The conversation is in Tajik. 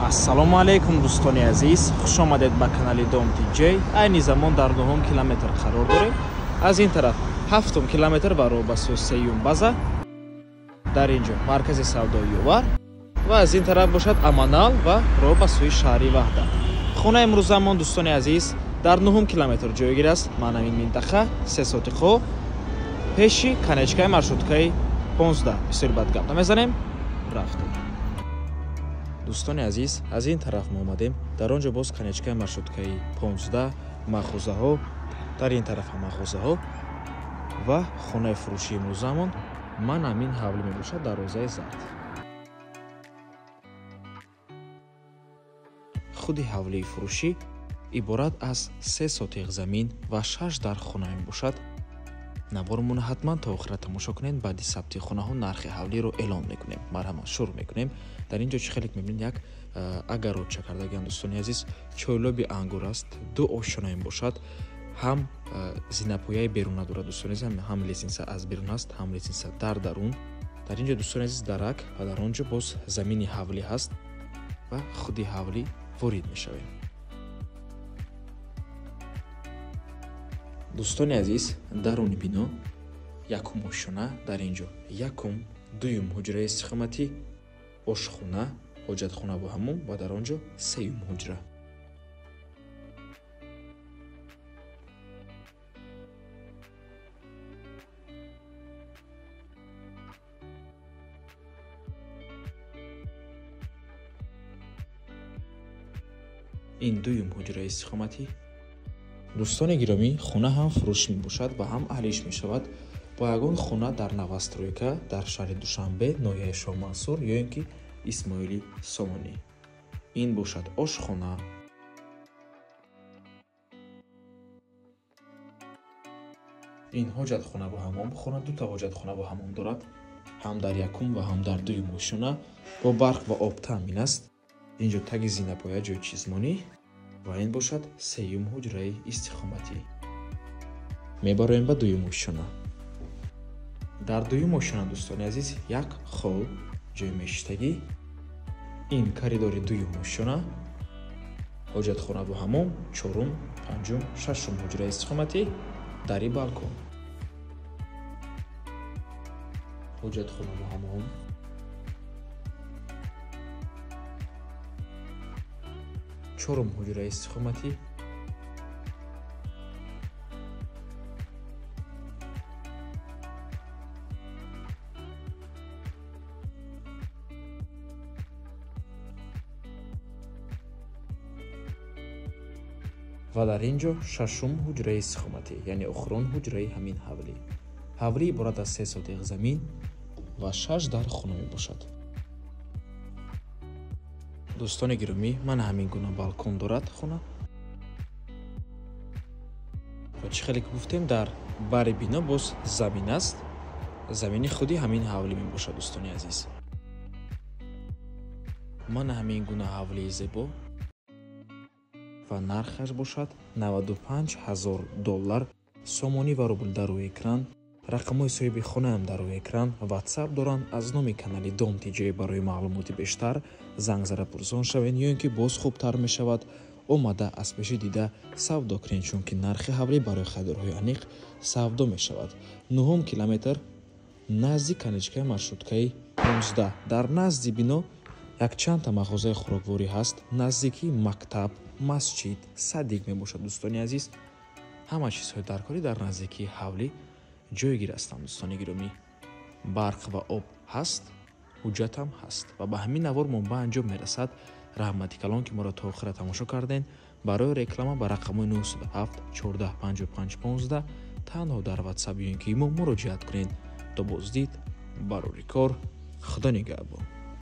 ассалому алайкум дӯстони азиз, хуш омадед ба канали Dom DJ. Айни замон дар 9 километр қарор дорем. Аз ин тараф 7 километр ба роҳ ба сӯи сеюм база. Дар инҷо маркази савдои Ёвар ва аз ин тараф бошад Аманал ва роҳ ба сӯи шаҳри Ваҳда. Хонаи имрӯзамон дӯстони азиз дар 9 километр ҷойгир аст. Ман ин минтақа 3 соати хо пеши канечкаи маршруткаи 15. Бисёр бад гап намезанем, рафтем. дӯстони азиз, аз ин тараф мо омадем. Дар он ҷо боз канечкаи маршруткаи 15 махозаҳо, дар ин тараф ҳам махозаҳо ва хонаи фурӯшии имрӯзамон ман амин ҳавлӣ мебошад дарозаи зард. худи ҳавлии фурӯшӣ иборат аз 3 сотиқ замин ва 6 дар хона мебошад. навормона ҳатман то охира тамошо кунед. баъди сабти хонаҳо нархи ҳавлиро эълон мекунем. марҳамат, шурӯъ мекунем. дар ин ҷо чӣ хелик мебинед, як агаротча кардагиам дӯстони азиз, чойлоби ангур аст, 2 ошона мебошад, ҳам зинапояи беруна дорад дӯстони азиз, ҳам лесинса аз берун аст, ҳам лесинса дар дарун. дар ин ҷо дӯстони азиз дарак ва дар он ҷо боз замини ҳавлӣ ҳаст ва худи ҳавлӣ ворид мешавем. дӯстони азиз, даруни бино якум ошона, дар ин ҷо якум дуюм ҳуҷраи истиқоматӣ, ошхона, ҳоҷатхона ва ҳаммом ва дар он ҷо сеюм ҳуҷра. ин дуюм ҳуҷраи истиқоматӣ. дӯстони гиромӣ, хона ҳам фурӯш мебошад ва ҳам аҳлиш мешавад бо ягон хона дар Навостройка дар шаҳри Душанбе, ноҳияи Шоҳ Мансур ё ин ки Исмоили Сомонӣ. ин бошад ошхона, ин ҳоҷатхона ва ҳаммом. хона дута ҳоҷатхона ва ҳаммом дорад, ҳам дар якум ва ҳам дар дуюм ошона, бо барқ ва об таъмин аст. ин ҷо таги зинапоя ҷои чизмонӣ ва ин бошад сеюм ҳуҷраи истиқоматӣ. мебароем ба дуюм ошона. дар дуюм ошона дӯстони азиз, як хол, ҷои мешитагӣ, ин коридори дуюм ошона, ҳоҷатхона ва ҳаммом, чорум, панҷум, шашум ҳуҷраи истиқоматӣ, дари балкон. ҳоҷатхона ва ҳаммом, чорум ҳуҷраи истиқоматӣ, ва дар ин ҷо шашум ҳуҷраи истиқоматӣ, яъне охирон ҳуҷраи ҳамин ҳавлӣ. ҳавлӣ иборат аз 3 сотиқ замин ва 6 дар хона мебошад. дӯстони гиромӣ, ман ҳамин гуна балкон дорад хона ва чӣ хеле гуфтем, дар бари бино боз замин аст. замини худи ҳамин ҳавлӣ мебошад дӯстони азиз. ман ҳамин гуна ҳавлии зебо ва нархаш бошад $95,000 сомонӣ ва рубл дар рӯи экран. рақамҳои соҳиби хонаам дар рӯи экран. WhatsApp доранд. аз номи канали Dom DJ барои маълумоти бештар занг зада пурсон шавед ё ин ки боз хубтар мешавад омада аз пеши дида савдо кунед, чунки нархи ҳавлӣ барои харидорҳои аниқ савдо мешавад. 9 километр назди канечкаи маршруткаи 15. дар назди бино якчандта мағозаи хӯрокворӣ ҳаст. наздики мактаб, масҷид, садик мебошад дӯстони азиз. ҳама чизҳои даркорӣ дар наздикии ҳавлӣ ҷойгир ҳастанд дӯстони гиромӣ. барқ ва об ҳаст, ҳуҷҷатам ҳаст ва ба ҳамин навор мо ба анҷом мерасад. раҳмати калон ки моро то охира тамошо кардем. барои реклама ба рақамҳои 907 14 55 15 танҳо дар WhatsApp ё ин ки имо муроҷиат кунед. то боздид, барори кор. худо нигаҳбон.